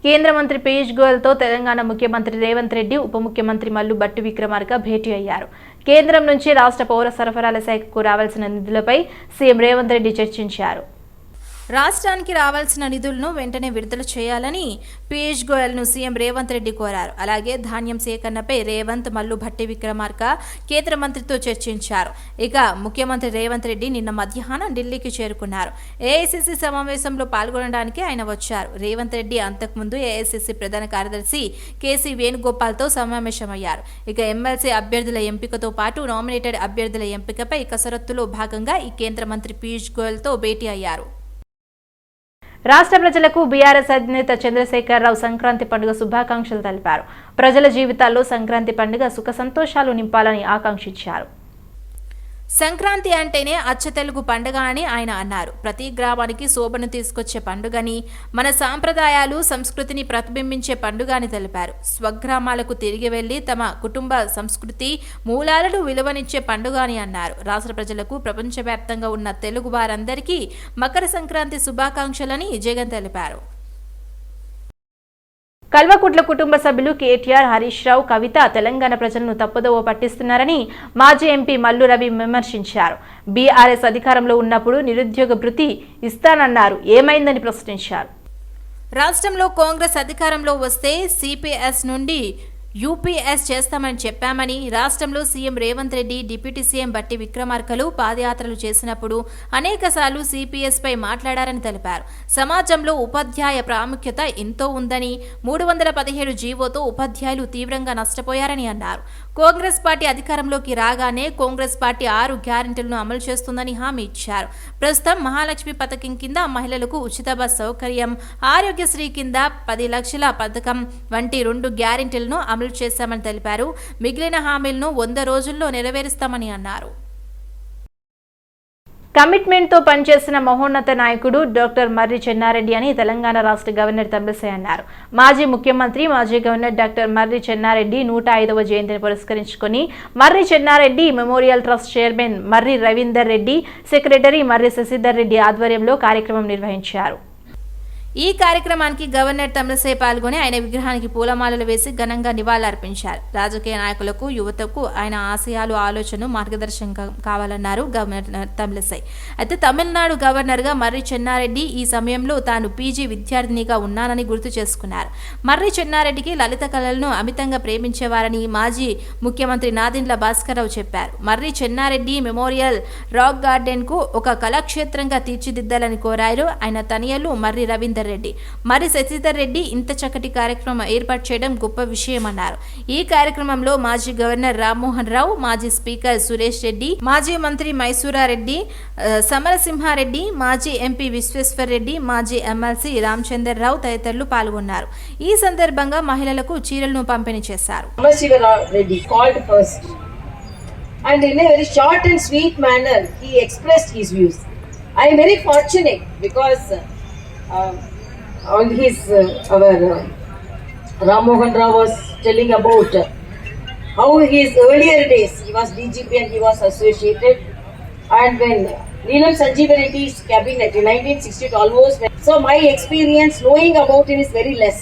కేంద్ర మంత్రి పీయూష్ గోయల్తో తెలంగాణ ముఖ్యమంత్రి రేవంత్ రెడ్డి, ఉప ముఖ్యమంత్రి మల్లు భట్టి విక్రమార్క భేటీ అయ్యారు. కేంద్రం నుంచి రాష్ట్ర పౌర సరఫరాల శాఖకు రావాల్సిన నిధులపై సీఎం రేవంత్ రెడ్డి చర్చించారు. రాష్ట్రానికి రావాల్సిన నిధులను వెంటనే విడుదల చేయాలని పీయూష్ గోయల్ను సీఎం రేవంత్ రెడ్డి కోరారు. అలాగే ధాన్యం సేకరణపై రేవంత్, మల్లు భట్టి విక్రమార్క కేంద్ర మంత్రితో చర్చించారు. ఇక ముఖ్యమంత్రి రేవంత్ రెడ్డి నిన్న మధ్యాహ్నం ఢిల్లీకి చేరుకున్నారు. ఏఐసీసీ సమావేశంలో పాల్గొనడానికి ఆయన వచ్చారు. రేవంత్ రెడ్డి అంతకుముందు ఏఐసీసీ ప్రధాన కార్యదర్శి కేసీ వేణుగోపాల్తో సమావేశమయ్యారు. ఇక ఎమ్మెల్సీ అభ్యర్థుల ఎంపికతో పాటు నామినేటెడ్ అభ్యర్థుల ఎంపికపై కసరత్తులో భాగంగా ఈ కేంద్ర మంత్రి పీయూష్ గోయల్తో భేటీ అయ్యారు. రాష్ట్ర ప్రజలకు బీఆర్ఎస్ అధినేత చంద్రశేఖరరావు సంక్రాంతి పండుగ శుభాకాంక్షలు తెలిపారు. ప్రజల జీవితాల్లో సంక్రాంతి పండుగ సుఖ సంతోషాలు నింపాలని ఆకాంక్షించారు. సంక్రాంతి అంటేనే అచ్చ తెలుగు పండుగ అని ఆయన అన్నారు. ప్రతి గ్రామానికి శోభను తీసుకొచ్చే పండుగని, మన సాంప్రదాయాలు, సంస్కృతిని ప్రతిబింబించే పండుగ అని తెలిపారు. స్వగ్రామాలకు తిరిగి వెళ్లి తమ కుటుంబ సంస్కృతి మూలాలను విలువనిచ్చే పండుగ అని అన్నారు. రాష్ట్ర ప్రజలకు, ప్రపంచవ్యాప్తంగా ఉన్న తెలుగు వారందరికీ మకర సంక్రాంతి శుభాకాంక్షలని జగన్ తెలిపారు. కల్వకుట్ల కుటుంబ సభ్యులు కేటీఆర్, హరీష్ రావు, కవిత తెలంగాణ ప్రజలను తప్పుదోవ పట్టిస్తున్నారని మాజీ ఎంపీ మల్లు రవి విమర్శించారు. బీఆర్ఎస్ అధికారంలో ఉన్నప్పుడు నిరుద్యోగ భృతి ఇస్తానన్నారు, ఏమైందని ప్రశ్నించారు. రాష్ట్రంలో కాంగ్రెస్ అధికారంలో వస్తే సిపిఎస్ నుండి యూపీఎస్ చేస్తామని చెప్పామని, రాష్ట్రంలో CM Revanth Reddy, deputy CM Bhatti విక్రమార్కలు పాదయాత్రలు చేసినప్పుడు అనేకసార్లు సిపిఎస్ పై మాట్లాడారని తెలిపారు. సమాజంలో ఉపాధ్యాయ ప్రాముఖ్యత ఎంతో ఉందని, 317 జీవోతో ఉపాధ్యాయులు తీవ్రంగా నష్టపోయారని అన్నారు. కాంగ్రెస్ పార్టీ అధికారంలోకి రాగానే కాంగ్రెస్ పార్టీ 6 గ్యారెంటీలను అమలు చేస్తుందని హామీ ఇచ్చారు. ప్రస్తుతం మహాలక్ష్మి పథకం కింద మహిళలకు ఉచిత బస్ సౌకర్యం, ఆరోగ్యశ్రీ కింద 10 లక్షల పథకం వంటి 2 గ్యారెంటీలను అమలు చేశామని తెలిపారు. మిగిలిన హామీలను 100 రోజుల్లో నెరవేరుస్తామని అన్నారు. కమిట్మెంట్ తో పనిచేసిన మహోన్నత నాయకుడు డాక్టర్ మర్రి చెన్నారెడ్డి అని తెలంగాణ రాష్ట్ర గవర్నర్ తమిళిసై అన్నారు. మాజీ ముఖ్యమంత్రి, మాజీ గవర్నర్ డాక్టర్ మర్రి చెన్నారెడ్డి 105వ జయంతిని పురస్కరించుకుని మర్రి చెన్నారెడ్డి మెమోరియల్ ట్రస్ట్ చైర్మన్ మర్రి రవీందర్ రెడ్డి, సెక్రటరీ మర్రి శశిధర్ రెడ్డి ఆధ్వర్యంలో కార్యక్రమం నిర్వహించారు. ఈ కార్యక్రమానికి గవర్నర్ తమిళిసై పాల్గొని ఆయన విగ్రహానికి పూలమాలలు వేసి ఘనంగా నివాళులర్పించారు. రాజకీయ నాయకులకు, యువతకు ఆయన ఆశయాలు, ఆలోచనలు మార్గదర్శకం కావాలన్నారు గవర్నర్ తమిళిసై. అయితే తమిళనాడు గవర్నర్గా మర్రి చెన్నారెడ్డి ఈ సమయంలో తాను పీజీ విద్యార్థినిగా ఉన్నానని గుర్తు చేసుకున్నారు. మర్రి చెన్నారెడ్డికి లలిత కళలను అమితంగా ప్రేమించేవారని మాజీ ముఖ్యమంత్రి నాదెండ్ల భాస్కర్రావు చెప్పారు. మర్రి చెన్నారెడ్డి మెమోరియల్ రాక్ గార్డెన్ కు ఒక కళాక్షేత్రంగా తీర్చిదిద్దాలని కోరారు. ఆయన తనయులు మర్రి రవీందర్ రెడ్డి, మర్రి శశిధర్ రెడ్డి ఇంత చక్కటి కార్యక్రమం ఏర్పాటు చేయడం గొప్ప విషయమన్నారు. ఈ కార్యక్రమంలో మాజీ గవర్నర్ రామ్మోహన్ రావు, మాజీ స్పీకర్ సురేష్ రెడ్డి, మాజీ మంత్రి మైసూరారెడ్డి, సమరసింహారెడ్డి, మాజీ ఎంపీ విశ్వేశ్వర్ రెడ్డి, మాజీ ఎమ్మెల్సీ రామచందర్ రావు తదితరులు పాల్గొన్నారు. ఈ సందర్భంగా మహిళలకు చీరలను పంపిణీ చేశారు. And in a very short and sweet manner, he expressed his views. I am very fortunate because on his our Ram Mohan Rao was telling about how his earlier days he was DGP and he was associated, and when Neelam Sanjeev Reddy's cabinet in 1960 almost went. So my experience knowing about him is very less,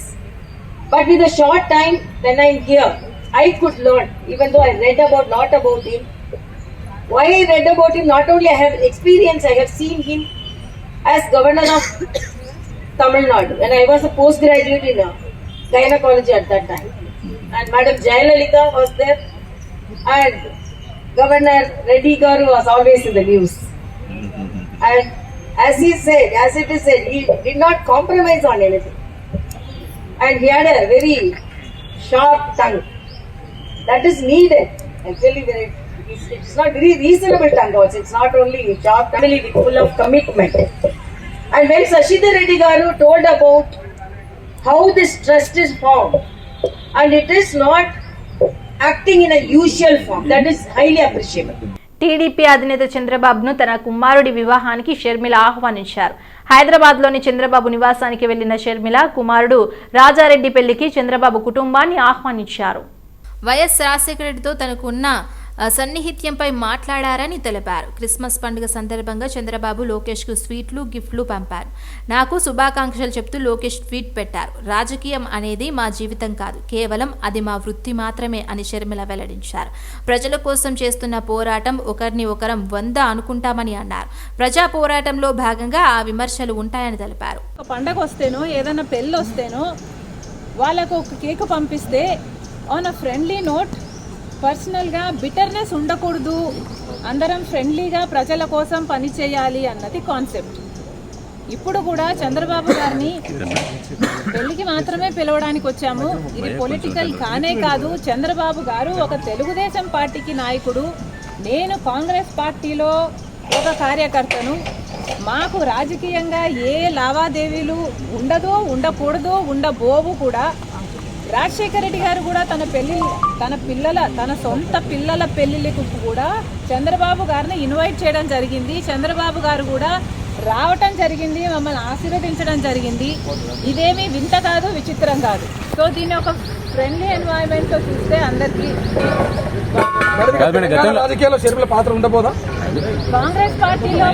but with a short time when I am here I could learn, even though I read about lot about him. Why I read about him, not only I have experience, I have seen him as governor of Tamil Nadu, and I was a postgraduate in gynecology at that time, and Madam Jayalalitha was there, and Governor Reddy Garu was always in the news. And as he said, as it is said, he did not compromise on anything, and he had a very sharp tongue that is needed. Actually, it's not very reasonable tongue also. It's not only sharp tongue, really full of commitment. And when Shashidhar Reddy Garu told about how this trust is formed, and it is not acting in a usual form, that is highly appreciable. TDP అధినేత చంద్రబాబును తన కుమారుడి వివాహానికి షర్మిల ఆహ్వానించారు. హైదరాబాద్లోని చంద్రబాబు నివాసానికి వెళ్లిన షర్మిల కుమారుడు రాజారెడ్డి పెళ్లికి చంద్రబాబు కుటుంబాన్ని ఆహ్వానించారు. వైఎస్ రాజశేఖర రెడ్డితో తనకు ఉన్న సన్నిహిత్యంపై మాట్లాడారని తెలిపారు. క్రిస్మస్ పండుగ సందర్భంగా చంద్రబాబు లోకేష్కు స్వీట్లు, గిఫ్ట్లు పంపారు. నాకు శుభాకాంక్షలు చెప్తూ లోకేష్ ట్వీట్ పెట్టారు. రాజకీయం అనేది మా జీవితం కాదు, కేవలం అది మా వృత్తి మాత్రమే అని షర్మిల వెల్లడించారు. ప్రజల కోసం చేస్తున్న పోరాటం ఒకరిని ఒకరం 100 అనుకుంటామని అన్నారు. ప్రజా పోరాటంలో భాగంగా ఆ విమర్శలు ఉంటాయని తెలిపారు. పండగ వస్తేనో ఏదైనా పెళ్ళి వస్తేనో వాళ్ళకు ఒక కేక్ పంపిస్తే ఆన్ అ ఫ్రెండ్లీ నోట్, పర్సనల్గా బిటర్నెస్ ఉండకూడదు, అందరం ఫ్రెండ్లీగా ప్రజల కోసం పనిచేయాలి అన్నది కాన్సెప్ట్. ఇప్పుడు కూడా చంద్రబాబు గారిని పెళ్లికి మాత్రమే పిలవడానికి వచ్చాము. ఇది పొలిటికల్ కానే కాదు. చంద్రబాబు గారు ఒక తెలుగుదేశం పార్టీకి నాయకుడు, నేను కాంగ్రెస్ పార్టీలో ఒక కార్యకర్తను. మాకు రాజకీయంగా ఏ లావాదేవీలు ఉండదో, ఉండకూడదో, ఉండబోవు కూడా. రాజశేఖర రెడ్డి గారు కూడా తన సొంత పిల్లల పెళ్లిళ్ళకు కూడా చంద్రబాబు గారిని ఇన్వైట్ చేయడం జరిగింది. చంద్రబాబు గారు కూడా రావటం జరిగింది, మమ్మల్ని ఆశీర్వదించడం జరిగింది. ఇదేమీ వింత కాదు, విచిత్రం కాదు. సో దీన్ని ఒక ఫ్రెండ్లీ ఎన్వైరన్మెంట్తో చూస్తే అందరికీ కాంగ్రెస్ పార్టీలో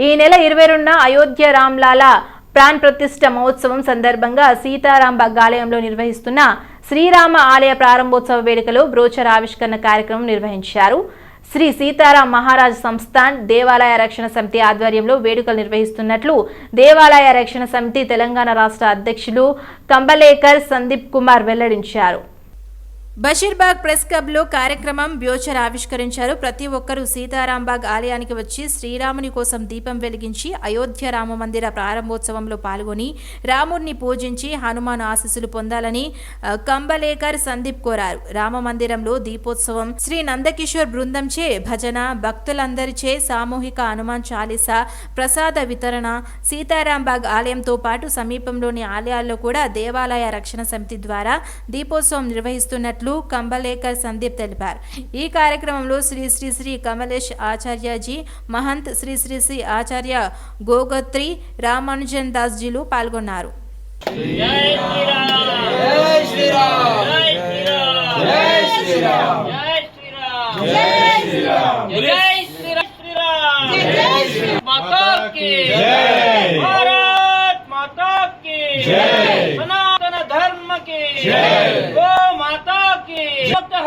ఈ నెల 22న అయోధ్య రామ్లాలా ప్రాణ్ ప్రతిష్ఠ మహోత్సవం సందర్భంగా సీతారాంబాగ్ ఆలయంలో నిర్వహిస్తున్న శ్రీరామ ఆలయ ప్రారంభోత్సవ వేడుకలో బ్రోచర్ ఆవిష్కరణ కార్యక్రమం నిర్వహించారు. శ్రీ సీతారాం మహారాజ్ సంస్థాన్ దేవాలయ రక్షణ సమితి ఆధ్వర్యంలో వేడుకలు నిర్వహిస్తున్నట్లు దేవాలయ రక్షణ సమితి తెలంగాణ రాష్ట్ర అధ్యక్షులు కంబలేకర్ సందీప్ కుమార్ వెల్లడించారు. బషీర్బాగ్ ప్రెస్ క్లబ్లో కార్యక్రమం బ్రోచర్ ఆవిష్కరించారు. ప్రతి ఒక్కరూ సీతారాంబాగ్ ఆలయానికి వచ్చి శ్రీరాముని కోసం దీపం వెలిగించి అయోధ్య రామ మందిర ప్రారంభోత్సవంలో పాల్గొని రాముడిని పూజించి హనుమాన్ ఆశీస్సులు పొందాలని కంబలేకర్ సందీప్ కోరారు. రామ మందిరంలో దీపోత్సవం, శ్రీ నందకిషోర్ బృందంచే భజన, భక్తులందరిచే సామూహిక హనుమాన్ చాలీసా ప్రసాద వితరణ, సీతారాంబాగ్ ఆలయంతో పాటు సమీపంలోని ఆలయాల్లో కూడా దేవాలయ రక్షణ సమితి ద్వారా దీపోత్సవం నిర్వహిస్తున్నట్లు కంబలేకర్ సందీప్ తెలిపారు. ఈ కార్యక్రమంలో శ్రీ శ్రీ శ్రీ కమలేష్ ఆచార్యజీ, మహంత్ శ్రీ శ్రీ శ్రీ ఆచార్య గోగత్రి రామానుజన్ దాస్ జీలు పాల్గొన్నారు.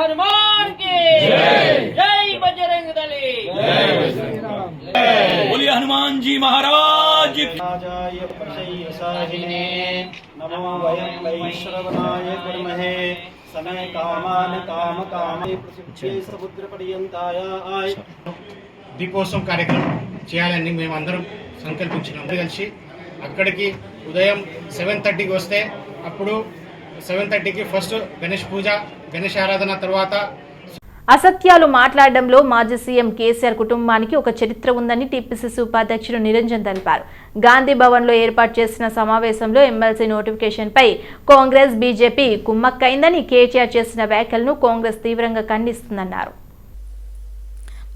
हनुमान की जय, बजरंग दली बोलिए हनुमान जी महाराज नमो वयं वैश्रवणाय कुर्महे समय कामान काम कामे प्रसिद्धे समुद्र पर्यंताय आय దీపోత్సవం కార్యక్రమం చేయాలని మేమందరం సంకల్పించినాం. కలిసి అక్కడికి ఉదయం 7:30కి వస్తే అప్పుడు 7:30కి ఫస్ట్ గణేష్ పూజ, గణేష్ ఆరాధన తర్వాత అసత్యాలు మాట్లాడడంలో మాజీ సీఎం కేసీఆర్ కుటుంబానికి ఒక చరిత్ర ఉందని టీపీసీసీ ఉపాధ్యక్షుడు నిరంజన్ తెలిపారు. గాంధీ భవన్లో ఏర్పాటు చేసిన సమావేశంలో ఎమ్మెల్సీ నోటిఫికేషన్పై కాంగ్రెస్, బీజేపీ కుమ్మక్కైందని కేటీఆర్ చేసిన వ్యాఖ్యలను కాంగ్రెస్ తీవ్రంగా ఖండిస్తుందన్నారు.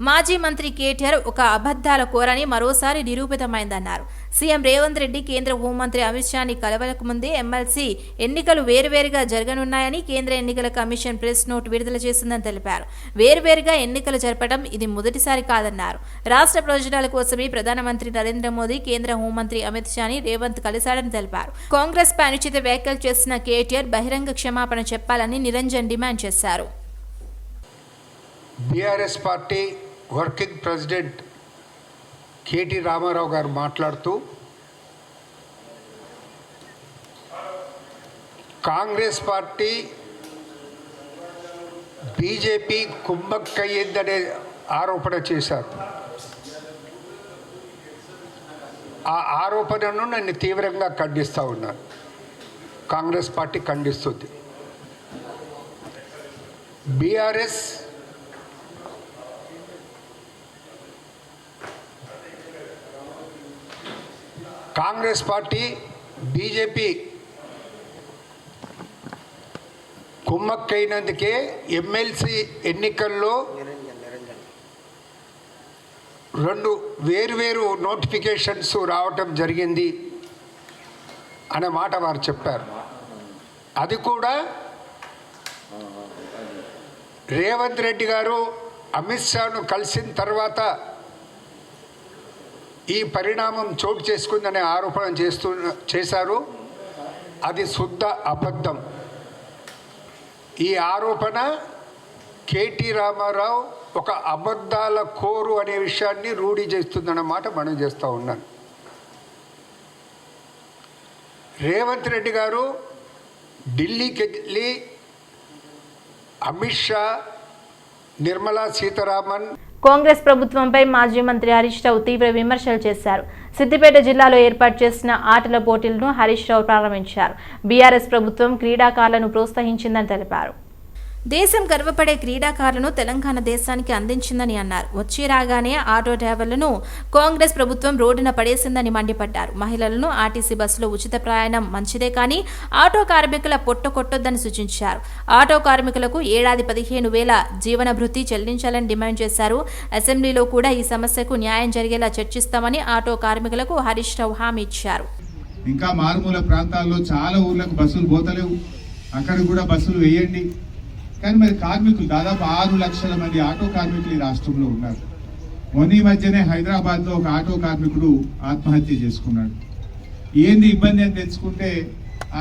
మాజీ మంత్రి కేటీఆర్ ఒక అబద్ధాల కోరని మరోసారి నిరూపితమైందన్నారు. సీఎం రేవంత్ రెడ్డి కేంద్ర హోంమంత్రి అమిత్ షాని కలవలకు ముందే ఎమ్మెల్సీ ఎన్నికలు వేరువేరుగా జరగనున్నాయని కేంద్ర ఎన్నికల కమిషన్ ప్రెస్ నోట్ విడుదల చేసిందని తెలిపారు. వేరువేరుగా ఎన్నికలు జరపడం ఇది మొదటిసారి కాదన్నారు. రాష్ట్ర ప్రయోజనాల కోసమే ప్రధానమంత్రి నరేంద్ర మోదీ, కేంద్ర హోంమంత్రి అమిత్ షాని రేవంత్ కలిశాడని తెలిపారు. కాంగ్రెస్ పై అనుచిత వ్యాఖ్యలు చేసిన కేటీఆర్ బహిరంగ క్షమాపణ చెప్పాలని నిరంజన్ డిమాండ్ చేశారు. BRS party working president KT Rama Rao గారు మాట్లాడుతూ కాంగ్రెస్ పార్టీ బీజేపీ కుమ్మక్కయ్యిందనే ఆరోపణ చేశారు. ఆ ఆరోపణను నేను తీవ్రంగా ఖండిస్తూ ఉన్నాను. కాంగ్రెస్ పార్టీ ఖండిస్తుంది. బీఆర్ఎస్ కాంగ్రెస్ పార్టీ బీజేపీ కుమ్మక్కైనందుకే ఎమ్మెల్సీ ఎన్నికల్లో 2 వేర్వేరు నోటిఫికేషన్స్ రావటం జరిగింది అనే మాట వారు చెప్పారు. అది కూడా రేవంత్ రెడ్డి గారు అమిత్ షాను కలిసిన తర్వాత ఈ పరిణామం చోటు చేసుకుందనే ఆరోపణ చేశారు. అది శుద్ధ అబద్ధం. ఈ ఆరోపణ కేటీ రామారావు ఒక అబద్ధాల కోరు అనే విషయాన్ని రూఢి చేస్తుందన్నమాట మనం చేస్తూ ఉన్నాను. రేవంత్ రెడ్డి గారు ఢిల్లీకి వెళ్ళి అమిత్ షా, నిర్మలా సీతారామన్, కాంగ్రెస్ ప్రభుత్వంపై మాజీ మంత్రి హరీష్ రావు తీవ్ర విమర్శలు చేశారు. సిద్దిపేట జిల్లాలో ఏర్పాటు చేసిన ఆటల పోటీలను హరీష్ రావు ప్రారంభించారు. బీఆర్ఎస్ ప్రభుత్వం క్రీడాకారులను ప్రోత్సహించిందని తెలిపారు. దేశం గర్వపడే క్రీడాకారులను తెలంగాణ దేశానికి అందించిందని అన్నారు. వచ్చి రాగానే ఆటో డ్రైవర్లను కాంగ్రెస్ ప్రభుత్వం రోడ్డున పడేసిందని మండిపడ్డారు. మహిళలను ఆర్టీసీ బస్సులో ఉచిత ప్రయాణం మంచిదే కానీ ఆటో కార్మికుల పొట్ట కొట్టొద్దని సూచించారు. ఆటో కార్మికులకు ఏడాది 15,000 జీవన భృతి చెల్లించాలని డిమాండ్ చేశారు. అసెంబ్లీలో కూడా ఈ సమస్యకు న్యాయం జరిగేలా చర్చిస్తామని ఆటో కార్మికులకు హరీష్ రావు హామీ ఇచ్చారు. ఇంకా మారుమూల ప్రాంతాల్లో చాలా ఊర్లకు బస్సులు పోతలేవు, అక్కడ కూడా బస్సులు వేయండి. కానీ మరి కార్మికులు దాదాపు 6 లక్షల మంది ఆటో కార్మికులు ఈ రాష్ట్రంలో ఉన్నారు. మొన్న మధ్యనే హైదరాబాద్లో ఒక ఆటో కార్మికుడు ఆత్మహత్య చేసుకున్నాడు. ఏంది ఇబ్బంది అని తెలుసుకుంటే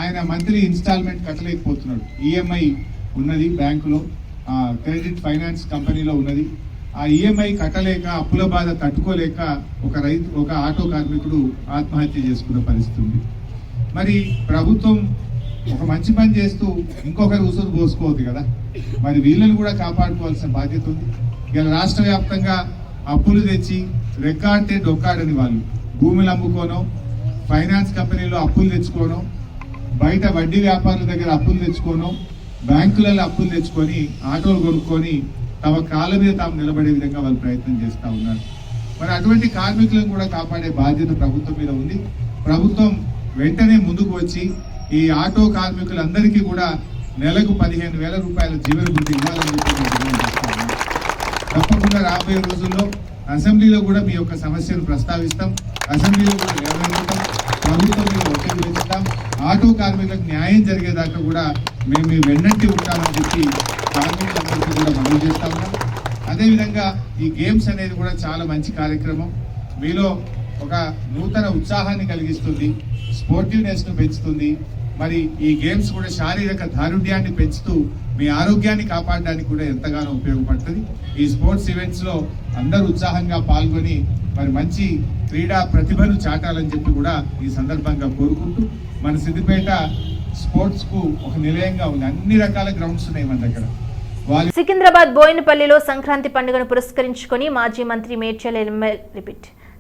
ఆయన మంత్లీ ఇన్స్టాల్మెంట్ కట్టలేకపోతున్నాడు. ఈఎంఐ ఉన్నది బ్యాంకులో, క్రెడిట్ ఫైనాన్స్ కంపెనీలో ఉన్నది. ఆ ఈఎంఐ కట్టలేక అప్పుల బాధ తట్టుకోలేక ఒక ఆటో కార్మికుడు ఆత్మహత్య చేసుకున్న పరిస్థితి ఉంది. మరి ప్రభుత్వం ఒక మంచి పని చేస్తూ ఇంకొకరి ఉసురు పోసుకోవద్దు కదా, మరి వీళ్ళని కూడా కాపాడుకోవాల్సిన బాధ్యత ఉంది. ఇలా రాష్ట్ర వ్యాప్తంగా అప్పులు తెచ్చి రెక్కాడితే డొక్కాడని వాళ్ళు భూములు అమ్ముకోనో, ఫైనాన్స్ కంపెనీలో అప్పులు తెచ్చుకోనో, బయట వడ్డీ వ్యాపారుల దగ్గర అప్పులు తెచ్చుకోనో, బ్యాంకులలో అప్పులు తెచ్చుకొని ఆటోలు కొనుక్కొని తమ కాళ్ళ మీద తాము నిలబడే విధంగా వాళ్ళు ప్రయత్నం చేస్తూ ఉన్నారు. మరి అటువంటి కార్మికులను కూడా కాపాడే బాధ్యత ప్రభుత్వం మీద ఉంది. ప్రభుత్వం వెంటనే ముందుకు వచ్చి ఈ ఆటో కార్మికులందరికీ కూడా నెలకు 15,000 రూపాయల జీవన భృతి ఇవ్వాలని చెప్పి తప్పకుండా రాబోయే రోజుల్లో అసెంబ్లీలో కూడా మీ యొక్క సమస్యను ప్రస్తావిస్తాం, అసెంబ్లీలో కూడా నిర్వహిస్తాం, ప్రభుత్వం మీద ఒత్తిడి పెంచుతాం. ఆటో కార్మికులకు న్యాయం జరిగేదాకా కూడా మేము మీ వెన్నంటి ఉంటామని చెప్పి కార్మికులందరికీ కూడా మనవి చేస్తా ఉన్నాం. అదేవిధంగా ఈ గేమ్స్ అనేది కూడా చాలా మంచి కార్యక్రమం. మీలో ఒక నూతన ఉత్సాహాన్ని కలిగిస్తుంది, స్పోర్టివ్నెస్ను పెంచుతుంది. మరి ఈ గేమ్స్ కూడా శారీరక దారుఢ్యాన్ని పెంచుతూ మీ ఆరోగ్యాన్ని కాపాడడానికి కూడా ఎంతగానో ఉపయోగపడుతుంది. ఈ స్పోర్ట్స్ ఈవెంట్స్లో అందరూ ఉత్సాహంగా పాల్గొని మరి మంచి క్రీడా ప్రతిభను చాటాలని చెప్పి కూడా ఈ సందర్భంగా కోరుకుంటూ, మన సిద్దిపేట స్పోర్ట్స్కు ఒక నిలయంగా ఉంది. అన్ని రకాల గ్రౌండ్స్ ఉన్నాయి మన దగ్గర. సికింద్రాబాద్ బోయినపల్లిలో సంక్రాంతి పండుగను పురస్కరించుకొని మాజీ మంత్రి మేడ్చల్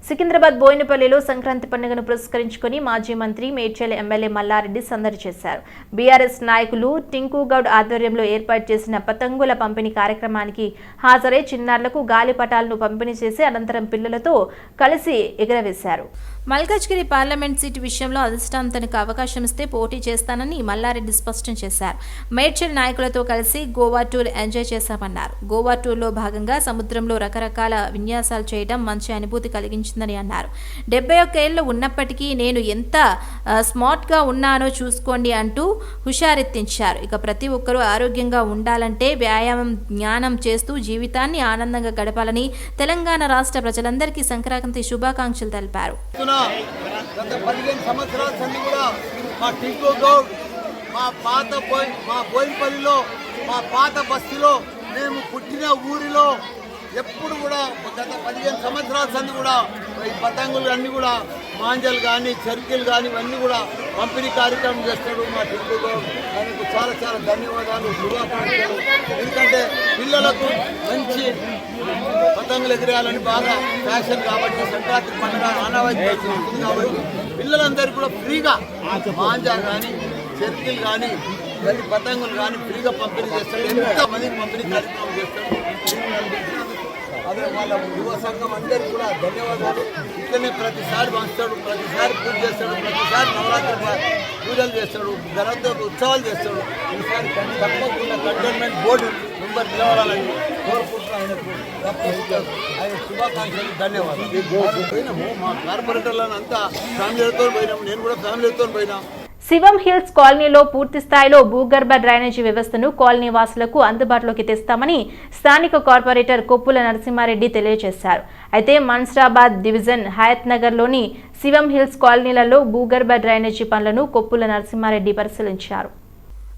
సికింద్రాబాద్ బోయినపల్లిలో సంక్రాంతి పండుగను పురస్కరించుకొని మాజీ మంత్రి మేడ్చల్ ఎమ్మెల్యే మల్లారెడ్డి సందడి చేశారు. బీఆర్ఎస్ నాయకులు టింకుగౌడ్ ఆధ్వర్యంలో ఏర్పాటు చేసిన పతంగుల పంపిణీ కార్యక్రమానికి హాజరై చిన్నారులకు గాలిపటాలను పంపిణీ చేసి అనంతరం పిల్లలతో కలిసి ఎగురవేశారు. మల్కాజ్గిరి పార్లమెంట్ సీటు విషయంలో అధిష్టానం తనకు అవకాశం ఇస్తే పోటీ చేస్తానని మల్లారెడ్డి స్పష్టం చేశారు. మేడ్చల్ నాయకులతో కలిసి గోవా టూర్ ఎంజాయ్ చేశామన్నారు. గోవా టూర్లో భాగంగా సముద్రంలో రకరకాల విన్యాసాలు చేయడం మంచి అనుభూతి కలిగించిందని అన్నారు. 71 ఏళ్ళు ఉన్నప్పటికీ నేను ఎంత స్మార్ట్గా ఉన్నానో చూసుకోండి అంటూ హుషారెత్తించారు. ఇక ప్రతి ఒక్కరూ ఆరోగ్యంగా ఉండాలంటే వ్యాయామం, జ్ఞానం చేస్తూ జీవితాన్ని ఆనందంగా గడపాలని తెలంగాణ రాష్ట్ర ప్రజలందరికీ సంక్రాంతి శుభాకాంక్షలు తెలిపారు. గత 15 సంవత్సరాల సంది కూడా మా టింకు గౌడ్ మా బోయినపల్లిలో మా పాత బస్తీలో మేము పుట్టిన ఊరిలో ఎప్పుడు కూడా గత 15 సంవత్సరాల సంది కూడా ఈ పతంగులు అన్నీ కూడా మాంజలు కానీ చర్కీలు కానీ ఇవన్నీ కూడా పంపిణీ కార్యక్రమం చేస్తాడు మా టింకు గౌడ్. ఆయనకు చాలా చాలా ధన్యవాదాలు, శుభాకాంక్షలు. ఎందుకంటే పిల్లలకు మంచి పతంగులు ఎగిరేయాలని బాగా ఫ్యాషన్ కాబట్టి, సంక్రాంతి పండుగ ఆనవాయితీ ఉంటుంది కాబట్టి పిల్లలందరికీ కూడా ఫ్రీగా మాంజా కానీ చర్కీలు కానీ ఇవన్నీ పతంగులు కానీ ఫ్రీగా పంపిణీ చేస్తాడు. ఎంతమందికి పంపిణీ కార్యక్రమం చేస్తాడు. అదే వాళ్ళ యువ సంఘం అందరికీ కూడా ధన్యవాదాలు. ఇట్లనే ప్రతిసారి పంచుతాడు, ప్రతిసారి పూజ చేస్తాడు, ప్రతిసారి నవరాత్రి పూజలు చేస్తాడు, గణపతి ఉత్సవాలు చేస్తాడు. ఈసారి తప్పకుండా కంటోన్మెంట్ బోర్డు మెంబర్ నిలవాలని కోరుకుంటున్నాను. ఆయనకు తప్పకుండా ఆయన శుభాకాంక్షలు, ధన్యవాదాలు. పోయినాము మా కార్పొరేటర్లను అంతా ఫ్యామిలీలతో పోయినాము, నేను కూడా ఫ్యామిలీతో పోయినా. శివం హిల్స్ కాలనీలో పూర్తి స్థాయిలో భూగర్భ డ్రైనేజీ వ్యవస్థను కాలనీ వాసులకు అందుబాటులోకి తెస్తామని స్థానిక కార్పొరేటర్ కొప్పుల నరసింహారెడ్డి తెలియజేశారు. అయితే మన్సరాబాద్ డివిజన్ హయత్ నగర్లోని శివం హిల్స్ కాలనీలలో భూగర్భ డ్రైనేజీ పనులను కొప్పుల నరసింహారెడ్డి పరిశీలించారు.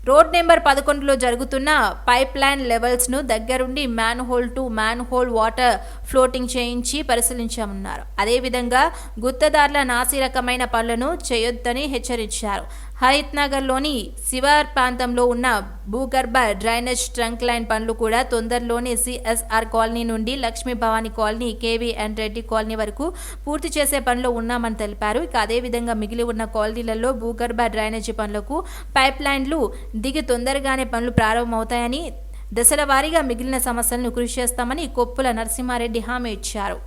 రోడ్ నెంబర్ 11లో జరుగుతున్న పైప్ లైన్ లెవెల్స్ ను దగ్గరుండి man whole to man whole water floating చేయించి పరిశీలించామన్నారు. అదేవిధంగా గుత్తదారుల నాసి రకమైన పనులను చేయొద్దని హెచ్చరించారు. హయత్ నగర్లోని శివార్ ప్రాంతంలో ఉన్న భూగర్భ డ్రైనేజ్ ట్రంక్ లైన్ పనులు కూడా తొందరలోనే సిఎస్ఆర్ కాలనీ నుండి Lakshmi Bhavani colony, KV and Reddy colony వరకు పూర్తి చేసే పనిలో ఉన్నామని తెలిపారు. ఇక అదేవిధంగా మిగిలి ఉన్న కాలనీలలో భూగర్భ డ్రైనేజీ పనులకు పైప్ లైన్లు దిగి తొందరగానే పనులు ప్రారంభమవుతాయని, దశల వారీగా మిగిలిన సమస్యలను కృషి చేస్తామని కొప్పుల నరసింహారెడ్డి హామీ ఇచ్చారు.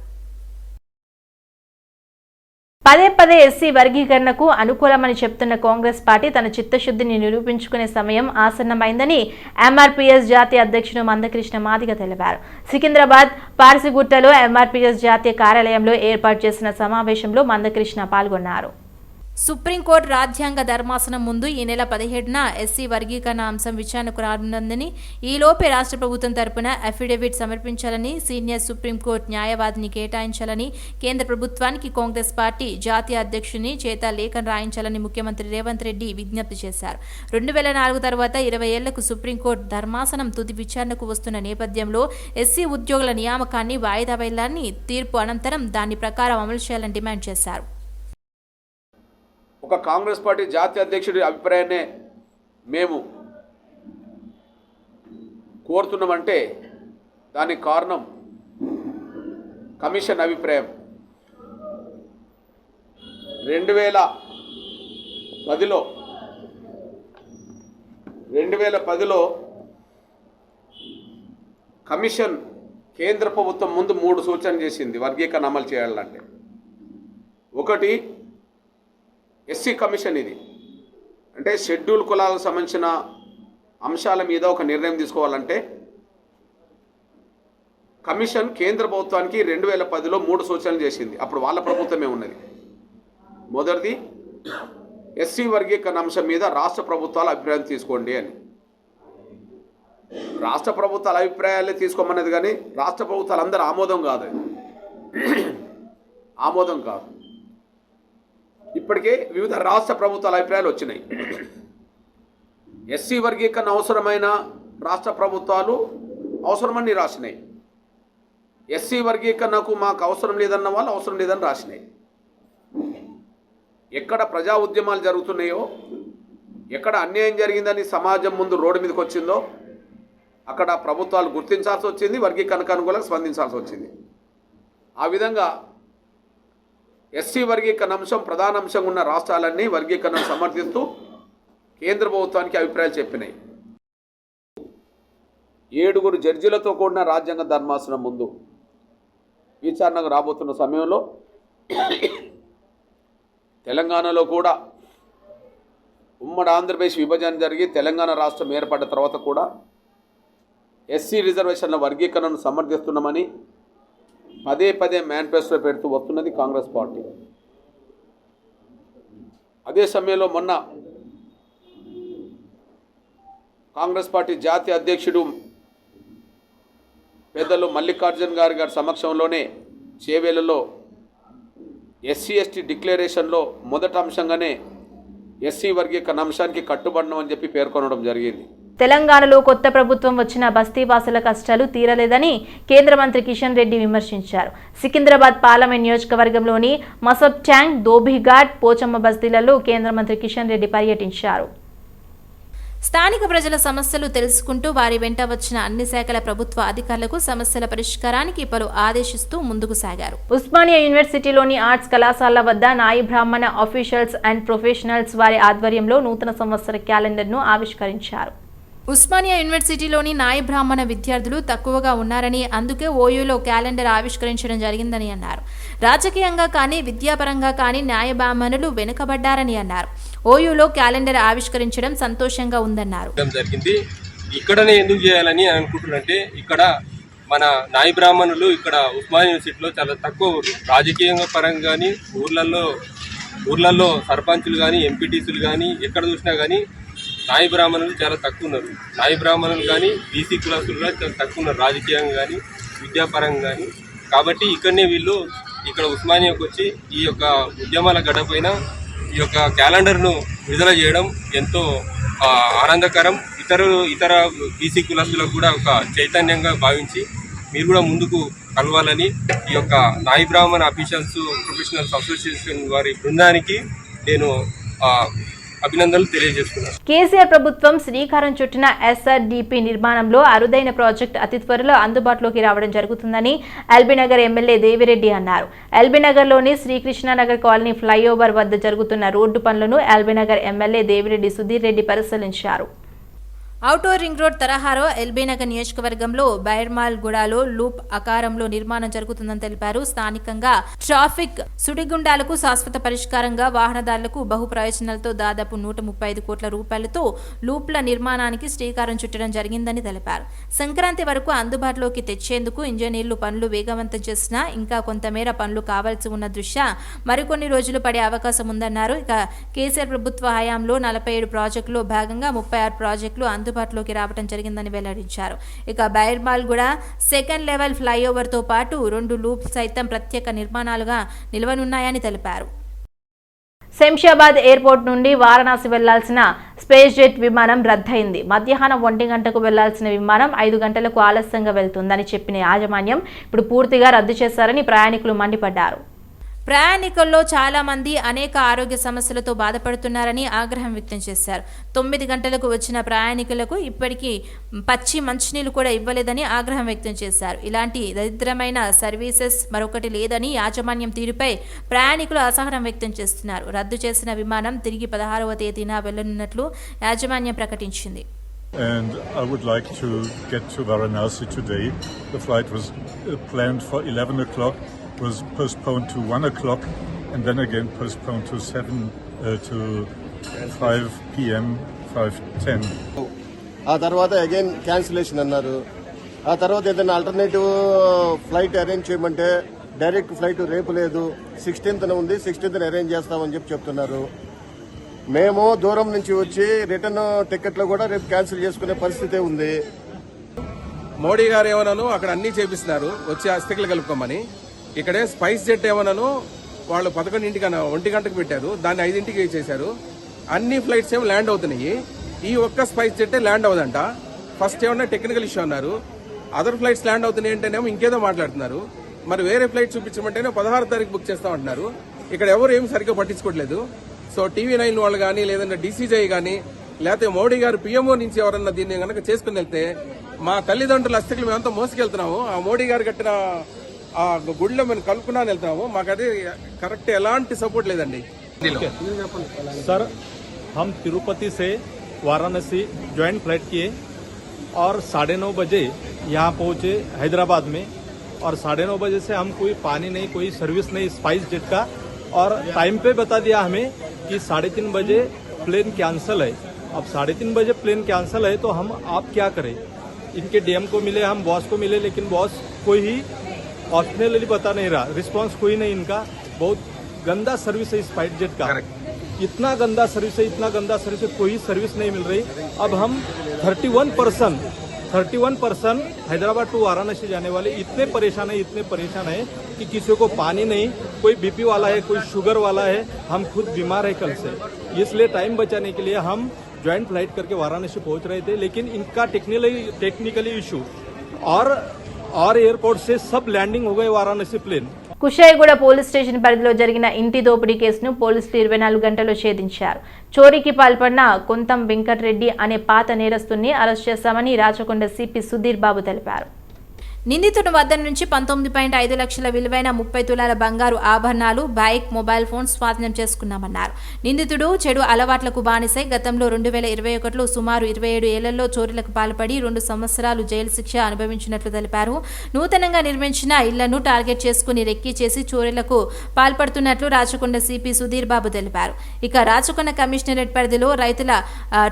పదే ఎస్సీ వర్గీకరణకు అనుకూలమని చెప్తున్న కాంగ్రెస్ పార్టీ తన చిత్తశుద్ధిని నిరూపించుకునే సమయం ఆసన్నమైందని ఎంఆర్పీఎస్ జాతీయ అధ్యక్షుడు మందకృష్ణ మాదిగ తెలిపారు. సికింద్రాబాద్ పార్సిగుట్టలో ఎంఆర్పీఎస్ జాతీయ కార్యాలయంలో ఏర్పాటు చేసిన సమావేశంలో మందకృష్ణ పాల్గొన్నారు. సుప్రీంకోర్టు రాజ్యాంగ ధర్మాసనం ముందు ఈ నెల 17న ఎస్సీ వర్గీకరణ అంశం విచారణకు రానుందని, ఈలోపే రాష్ట్ర ప్రభుత్వం తరపున అఫిడవిట్ సమర్పించాలని, సీనియర్ సుప్రీంకోర్టు న్యాయవాదిని కేటాయించాలని కేంద్ర ప్రభుత్వానికి కాంగ్రెస్ పార్టీ జాతీయ అధ్యక్షుని చేత లేఖను రాయించాలని ముఖ్యమంత్రి రేవంత్ రెడ్డి విజ్ఞప్తి చేశారు. 2004 తర్వాత 20 ఏళ్లకు సుప్రీంకోర్టు ధర్మాసనం తుది విచారణకు వస్తున్న నేపథ్యంలో ఎస్సీ ఉద్యోగుల నియామకాన్ని వాయిదా వేయాలని, తీర్పు అనంతరం దాని ప్రకారం అమలు చేయాలని డిమాండ్ చేశారు. ఒక కాంగ్రెస్ పార్టీ జాతీయ అధ్యక్షుడి అభిప్రాయాన్నే మేము కోరుతున్నామంటే దానికి కారణం కమిషన్ అభిప్రాయం. 2010లో కమిషన్ కేంద్ర ప్రభుత్వం ముందు 3 సూచనలు చేసింది వర్గీకరణ అమలు చేయాలంటే. ఒకటి, ఎస్సీ కమిషన్, ఇది అంటే షెడ్యూల్ కులాలకు సంబంధించిన అంశాల మీద ఒక నిర్ణయం తీసుకోవాలంటే కమిషన్ కేంద్ర ప్రభుత్వానికి 2010లో 3 సూచనలు చేసింది. అప్పుడు వాళ్ళ ప్రభుత్వమే ఉన్నది. మొదటిది, ఎస్సీ వర్గీకరణ అంశం మీద రాష్ట్ర ప్రభుత్వాల అభిప్రాయం తీసుకోండి అని. రాష్ట్ర ప్రభుత్వాల అభిప్రాయాలే తీసుకోమన్నది, కానీ రాష్ట్ర ప్రభుత్వాలు అందరూ ఆమోదం కాదు. ఇప్పటికే వివిధ రాష్ట్ర ప్రభుత్వాల అభిప్రాయాలు వచ్చినాయి. ఎస్సీ వర్గీకరణ అవసరమైన రాష్ట్ర ప్రభుత్వాలు అవసరమని రాసినాయి. ఎస్సీ వర్గీకరణకు మాకు అవసరం లేదన్న వాళ్ళు అవసరం లేదని రాసినాయి. ఎక్కడ ప్రజా ఉద్యమాలు జరుగుతున్నాయో, ఎక్కడ అన్యాయం జరిగిందని సమాజం ముందు రోడ్డు మీదకి వచ్చిందో అక్కడ ప్రభుత్వాలు గుర్తించాల్సి వచ్చింది, వర్గీకరణకు అనుకూలంగా స్పందించాల్సి వచ్చింది. ఆ విధంగా ఎస్సీ వర్గీకరణ అంశం ప్రధాన అంశంగా ఉన్న రాష్ట్రాలన్నీ వర్గీకరణను సమర్థిస్తూ కేంద్ర ప్రభుత్వానికి అభిప్రాయాలు చెప్పినాయి. 7 జడ్జిలతో కూడిన రాజ్యాంగ ధర్మాసనం ముందు విచారణకు రాబోతున్న సమయంలో తెలంగాణలో కూడా ఉమ్మడి ఆంధ్రప్రదేశ్ విభజన జరిగి తెలంగాణ రాష్ట్రం ఏర్పడ్డ తర్వాత కూడా ఎస్సీ రిజర్వేషన్ల వర్గీకరణను సమర్థిస్తున్నామని పదే మేనిఫెస్టో పెడుతూ వస్తున్నది కాంగ్రెస్ పార్టీ. అదే సమయంలో మొన్న కాంగ్రెస్ పార్టీ జాతీయ అధ్యక్షుడు పెద్దలు మల్లికార్జున్ గారి సమక్షంలోనే చేవేలలో ఎస్సీ ఎస్టీ డిక్లరేషన్లో మొదటి అంశంగానే ఎస్సీ వర్గీకరణ అంశానికి కట్టుబడినం అని చెప్పి పేర్కొనడం జరిగింది. తెలంగాణలో కొత్త ప్రభుత్వం వచ్చిన బస్తీవాసుల కష్టాలు తీరలేదని కేంద్ర మంత్రి కిషన్ రెడ్డి విమర్శించారు. సికింద్రాబాద్ పార్లమెంట్ నియోజకవర్గంలోని మసబ్ ట్యాంక్, దోబిఘాట్, పోచమ్మ బస్తీలలో కేంద్ర మంత్రి కిషన్ రెడ్డి పర్యటించారు. స్థానిక ప్రజల సమస్యలు తెలుసుకుంటూ వారి వెంట వచ్చిన అన్ని శాఖల ప్రభుత్వ అధికారులకు సమస్యల పరిష్కారానికి పలు ఆదేశిస్తూ ముందుకు సాగారు. ఉస్మానియా యూనివర్సిటీలోని ఆర్ట్స్ కళాశాల వద్ద నాయి బ్రాహ్మణ ఆఫీషియల్స్ అండ్ ప్రొఫెషనల్స్ వారి ఆధ్వర్యంలో నూతన సంవత్సర క్యాలెండర్ను ఆవిష్కరించారు. ఉస్మానియా యూనివర్సిటీలోని నాయి బ్రాహ్మణ విద్యార్థులు తక్కువగా ఉన్నారని, అందుకే ఓయూలో క్యాలెండర్ ఆవిష్కరించడం జరిగిందని అన్నారు. రాజకీయంగా కానీ విద్యాపరంగా కానీ న్యాయ బ్రాహ్మణులు వెనుకబడ్డారని అన్నారు. ఓయూలో క్యాలెండర్ ఆవిష్కరించడం సంతోషంగా ఉందన్నారు. జరిగింది ఇక్కడనే ఎందుకు చేయాలని అనుకుంటున్నారంటే, ఇక్కడ మన నాయి బ్రాహ్మణులు ఇక్కడ ఉస్మానియా యూనివర్సిటీలో చాలా తక్కువ, రాజకీయంగా పరంగా కానీ ఊర్లలో ఊర్లలో సర్పంచులు కానీ ఎంపీటీసీలు కానీ ఎక్కడ చూసినా కానీ నాయి బ్రాహ్మణులు చాలా తక్కువ ఉన్నారు. నాయి బ్రాహ్మణులు కానీ బీసీ కులస్తులు కానీ చాలా తక్కువ ఉన్నారు, రాజకీయంగా కానీ విద్యాపరంగా కానీ. కాబట్టి ఇక్కడనే వీళ్ళు ఇక్కడ ఉస్మానియాకు వచ్చి ఈ యొక్క ఉద్యమాల గడపైన ఈ యొక్క క్యాలెండర్ను విడుదల చేయడం ఎంతో ఆనందకరం. ఇతర బీసీ కులస్తులకు కూడా ఒక చైతన్యంగా భావించి మీరు కూడా ముందుకు కలవాలని ఈ యొక్క నాయి బ్రాహ్మణ అఫీషియల్స్ ప్రొఫెషనల్స్ అసోసియేషన్ వారి బృందానికి నేను అభినందనలు తెలియజేస్తున్నాను. కేసీఆర్ ప్రభుత్వం శ్రీకారం చుట్టిన SRDP నిర్మాణంలో అరుదైన ప్రాజెక్ట్ అతి త్వరలో అందుబాటులోకి రావడం జరుగుతుందని ఎల్బీనగర్ ఎమ్మెల్యే దేవిరెడ్డి అన్నారు. ఎల్బీనగర్లోని శ్రీకృష్ణనగర్ కాలనీ ఫ్లైఓవర్ వద్ద జరుగుతున్న రోడ్డు పనులను ఎల్బీనగర్ ఎమ్మెల్యే దేవిరెడ్డి సుధీర్ రెడ్డి పరిశీలించారు. ఔటర్ రింగ్ రోడ్ తరహాలో ఎల్బీనగర్ నియోజకవర్గంలో బైర్మాల్ గూడలో లూప్ ఆకారంలో నిర్మాణం జరుగుతుందని తెలిపారు. స్థానికంగా ట్రాఫిక్ సుడిగుండాలకు శాశ్వత పరిష్కారంగా వాహనదారులకు బహు ప్రయోజనాలతో దాదాపు 135 కోట్ల రూపాయలతో లూప్ల నిర్మాణానికి శ్రీకారం చుట్టడం జరిగిందని తెలిపారు. సంక్రాంతి వరకు అందుబాటులోకి తెచ్చేందుకు ఇంజనీర్లు పనులు వేగవంతం చేసినా ఇంకా కొంతమేర పనులు కావాల్సి ఉన్న దృష్ట్యా మరికొన్ని రోజులు పడే అవకాశం ఉందన్నారు. ఇక కేసీఆర్ ప్రభుత్వ హయాంలో 47 ప్రాజెక్టులో భాగంగా 36 ప్రాజెక్టులు అందుబాటులోకి రావడం జరిగిందని వెల్లడించారు. ఇక బైర్మాల్ కూడా సెకండ్ లెవెల్ ఫ్లైఓవర్ తో పాటు 2 లూప్ సైతం ప్రత్యేక నిర్మాణాలుగా నిలవనున్నాయని తెలిపారు. శంషాబాద్ ఎయిర్పోర్ట్ నుండి వారణాసి వెళ్లాల్సిన స్పేస్ జెట్ విమానం రద్దయింది. మధ్యాహ్నం 1 గంటకు వెళ్లాల్సిన విమానం 5 గంటలకు ఆలస్యంగా వెళ్తుందని చెప్పిన యాజమాన్యం ఇప్పుడు పూర్తిగా రద్దు చేశారని ప్రయాణికులు మండిపడ్డారు. ప్రయాణికుల్లో చాలా మంది అనేక ఆరోగ్య సమస్యలతో బాధపడుతున్నారని ఆగ్రహం వ్యక్తం చేశారు. 9 గంటలకు వచ్చిన ప్రయాణికులకు ఇప్పటికీ పచ్చి మంచినీళ్లు కూడా ఇవ్వలేదని ఆగ్రహం వ్యక్తం చేశారు. ఇలాంటి దరిద్రమైన సర్వీసెస్ మరొకటి లేదని యాజమాన్యం తీరుపై ప్రయాణికులు అసహనం వ్యక్తం చేస్తున్నారు. రద్దు చేసిన విమానం తిరిగి 16వ తేదీన వెళ్లనున్నట్లు యాజమాన్యం ప్రకటించింది. And I would like to get to Varanasi today. The flight was planned for 11 o'clock. Was postponed to 1 o'clock and then again postponed to 5 p.m. 5:10. ఆ తర్వాత అగైన్ క్యాన్సిలేషన్ అన్నారు. ఆ తర్వాత ఏదైనా ఆల్టర్నేటివ్ ఫ్లైట్ అరేంజ్ చేయమంటే డైరెక్ట్ ఫ్లైట్ రేపు లేదు, 16th ఉంది, 16th అరేంజ్ చేస్తామని చెప్తున్నారు. మేము దూరం నుంచి వచ్చి రిటర్న్ టికెట్లు కూడా రేపు క్యాన్సిల్ చేసుకునే పరిస్థితి ఉంది. మోడీ గారు ఏమన్నాను అక్కడ అన్ని చేపిస్తున్నారు వచ్చి అస్థికలు కలుపుకోమని. ఇక్కడే స్పైస్ జెట్ ఏమన్నాను వాళ్ళు 1 గంటకు పెట్టారు, దాన్ని 5ంటికి చేశారు. అన్ని ఫ్లైట్స్ ఏమో ల్యాండ్ అవుతున్నాయి, ఈ ఒక్క స్పైస్ జెట్ ల్యాండ్ అవ్వదంట. ఫస్ట్ ఏమన్నా టెక్నికల్ ఇష్యూ అన్నారు, అదర్ ఫ్లైట్స్ ల్యాండ్ అవుతున్నాయి అంటేనేమో ఇంకేదో మాట్లాడుతున్నారు. మరి వేరే ఫ్లైట్ చూపించమంటేనే 16వ తారీఖు బుక్ చేస్తామంటున్నారు. ఇక్కడ ఎవరు ఏమి సరిగ్గా పట్టించుకోవట్లేదు. సో TV9 వాళ్ళు కానీ లేదంటే DCJ కానీ లేకపోతే మోడీ గారు PMO నుంచి ఎవరన్నా దీన్ని కనుక చేసుకుని వెళ్తే మా తల్లిదండ్రుల అస్థికలు మేమంతా మోసుకెళ్తున్నాము. ఆ మోడీ గారు కట్టిన ఆ గుడిలో మేము కలుపుకున్నా వెళ్తాము. మాకు అది కరెక్ట్ ఎలాంటి సపోర్ట్ లేదండి. सर, हम तिरुपति से वाराणसी ज्वाइंट फ्लाइट किए और 9:30 बजे यहाँ पहुँचे हैदराबाद में. और 9:30 बजे से हम कोई पानी नहीं, कोई सर्विस नहीं स्पाइस जेट का. और टाइम पे बता दिया हमें कि 3:30 बजे प्लेन कैंसिल है. अब 3:30 बजे प्लेन कैंसिल है तो हम आप क्या करें. इनके DM को मिले, हम बॉस को मिले, लेकिन बॉस कोई ही ऑप्शनली बता नहीं रहा, रिस्पांस कोई नहीं इनका. बहुत गंदा सर्विस है स्पाइस जेट का. इतना गंदा सर्विस है, इतना गंदा सर्विस है, कोई सर्विस नहीं मिल रही. अब हम 31% हैदराबाद टू वाराणसी जाने वाले इतने परेशान है कि किसी को पानी नहीं, कोई BP वाला है, कोई शुगर वाला है, हम खुद बीमार है कल से. इसलिए टाइम बचाने के लिए हम ज्वाइंट फ्लाइट करके वाराणसी पहुंच रहे थे, लेकिन इनका टेक्निकली इशू और एयरपोर्ट से सब लैंडिंग हो गए Varanasi plane. Kushaiguda police station పరిధిలో జరిగిన ఇంటి దోపిడీ కేసును పోలీసులు 24 గంటల్లో ఛేదించారు. చోరీకి పాల్పడిన కొంతం వెంకటరెడ్డి అనే పాత నేరస్తుని అరెస్ట్ చేశామని రాచకొండ సిపి సుధీర్ బాబు తెలిపారు. నిందితుడి వద్ద నుంచి 19.5 లక్షల విలువైన 30 తులాల బంగారు ఆభరణాలు, బైక్, మొబైల్ ఫోన్ స్వాధీనం చేసుకున్నామన్నారు. నిందితుడు చెడు అలవాట్లకు బానిసై గతంలో 2021లో సుమారు 27 ఏళ్లలో చోరీలకు పాల్పడి 2 సంవత్సరాలు జైలు శిక్ష అనుభవించినట్లు తెలిపారు. నూతనంగా నిర్మించిన ఇళ్లను టార్గెట్ చేసుకుని రెక్కీ చేసి చోరీలకు పాల్పడుతున్నట్లు రాచకొండ సిపి సుధీర్ బాబు తెలిపారు. ఇక రాచకొండ కమిషనరేట్ పరిధిలో రైతుల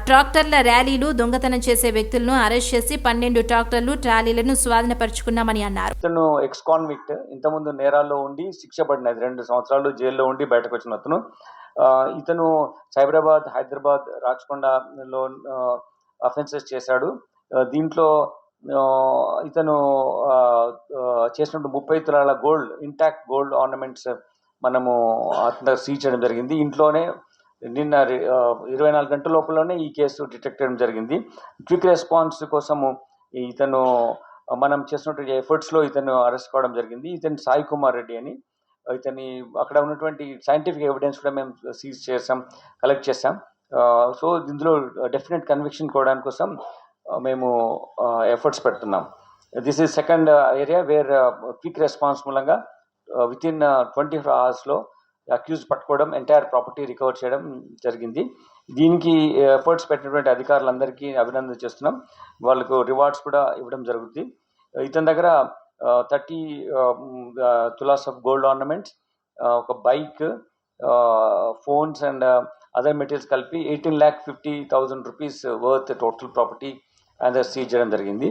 ట్రాక్టర్ల ర్యాలీలు దొంగతనం చేసే వ్యక్తులను అరెస్ట్ చేసి 12 ట్రాక్టర్లు, ట్రాలీలను స్వాధీనపరుచుకున్నారు. ఇతను ఎక్స్ కాన్విక్ట్, ఇంతకుముందు నేరాల్లో ఉండి శిక్ష పడిన 2 సంవత్సరాలు జైల్లో ఉండి బయటకు వచ్చిన అతను ఇతను సైబరాబాద్, హైదరాబాద్, రాచకొండలో అఫెన్సెస్ చేశాడు. దీంట్లో ఇతను చేసినట్టు 30 తులాల గోల్డ్, ఇంటాక్ట్ గోల్డ్ ఆర్నమెంట్స్ మనము అతను సీజ్ చేయడం జరిగింది. ఇంట్లోనే నిన్న 24 గంటల లోపలనే ఈ కేసు డిటెక్ట్ చేయడం జరిగింది. క్విక్ రెస్పాన్స్ కోసము ఇతను మనం చేసినటువంటి ఎఫర్ట్స్లో ఇతను అరెస్ట్ కావడం జరిగింది. ఇతను సాయి కుమార్ రెడ్డి అని. ఇతని అక్కడ ఉన్నటువంటి సైంటిఫిక్ ఎవిడెన్స్ కూడా మేము సీజ్ చేసాం, కలెక్ట్ చేసాం. సో ఇందులో డెఫినెట్ కన్విక్షన్ కోవడానికి కోసం మేము ఎఫర్ట్స్ పెడుతున్నాం. This is second area where quick response మూలంగా వితిన్ 24 అవర్స్లో అక్యూజ్ పట్టుకోవడం, ఎంటైర్ ప్రాపర్టీ రికవర్ చేయడం జరిగింది. దీనికి ఎఫర్ట్స్ పెట్టినటువంటి అధికారులందరికీ అభినందన చేస్తున్నాం. వాళ్ళకు రివార్డ్స్ కూడా ఇవ్వడం జరుగుతుంది. ఇతని దగ్గర 30 తులాస్ ఆఫ్ గోల్డ్ ఆర్నమెంట్స్, ఒక bike, phones and other materials కలిపి 18,50,000 rupees worth total property and seize చేయడం జరిగింది.